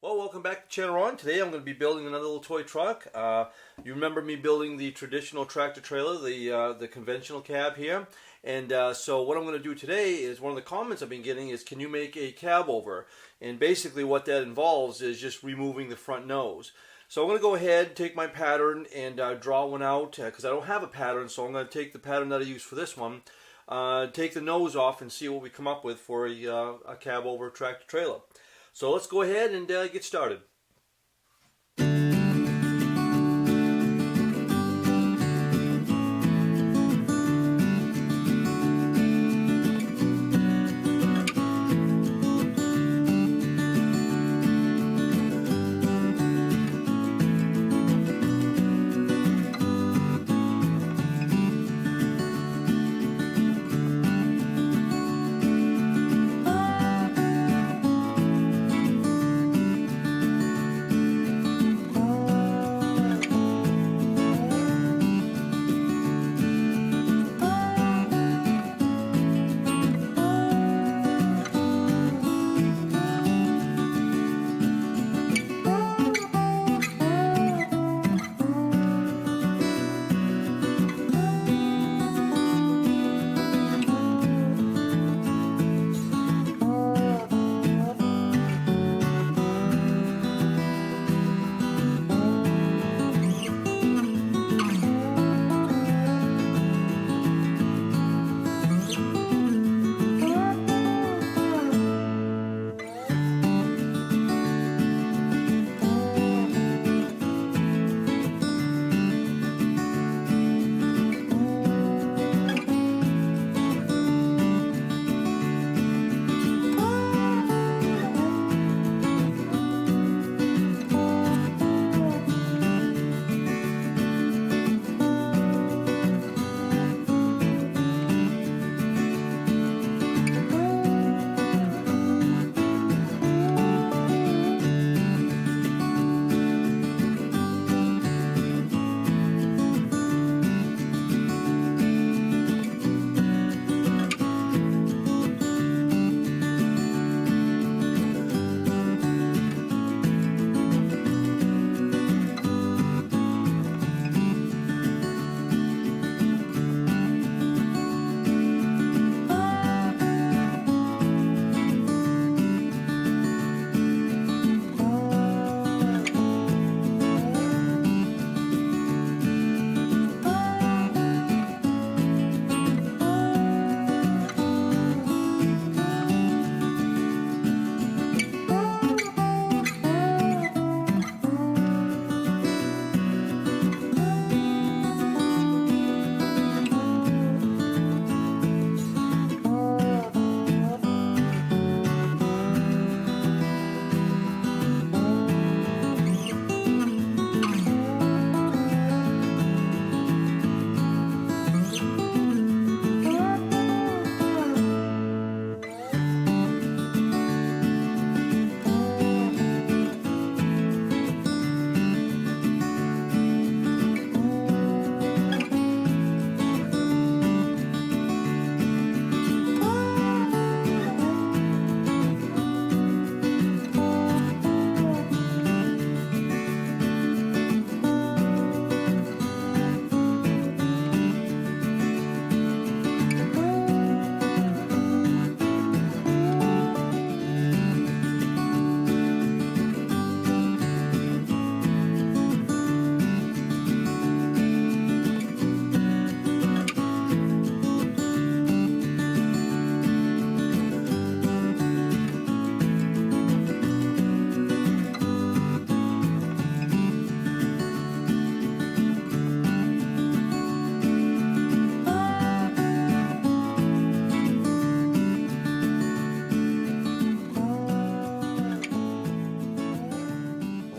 Well, welcome back to Channel On. Today I'm going to be building another little toy truck. You remember me building the traditional tractor trailer, the conventional cab here. And so what I'm going to do today is, one of the comments I've been getting is, can you make a cab over? And basically what that involves is just removing the front nose. So I'm going to go ahead, take my pattern and draw one out, because I don't have a pattern, so I'm going to take the pattern that I use for this one, take the nose off and see what we come up with for a cab over tractor trailer. So let's go ahead and get started.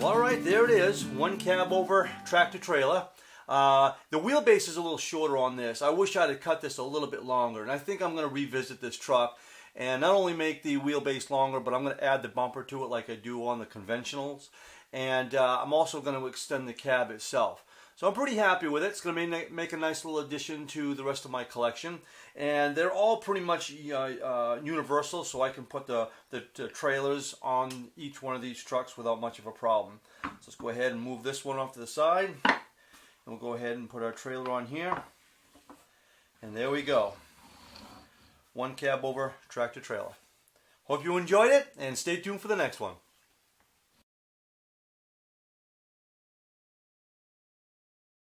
Alright, there it is, one cab over tractor trailer. The wheelbase is a little shorter on this. I wish I'd have cut this a little bit longer, and I think I'm going to revisit this truck and not only make the wheelbase longer, but I'm going to add the bumper to it like I do on the conventionals, and I'm also going to extend the cab itself. So I'm pretty happy with it. It's going to make a nice little addition to the rest of my collection. And they're all pretty much universal, so I can put the trailers on each one of these trucks without much of a problem. So let's go ahead and move this one off to the side. And we'll go ahead and put our trailer on here. And there we go. One cab over tractor trailer. Hope you enjoyed it, and stay tuned for the next one.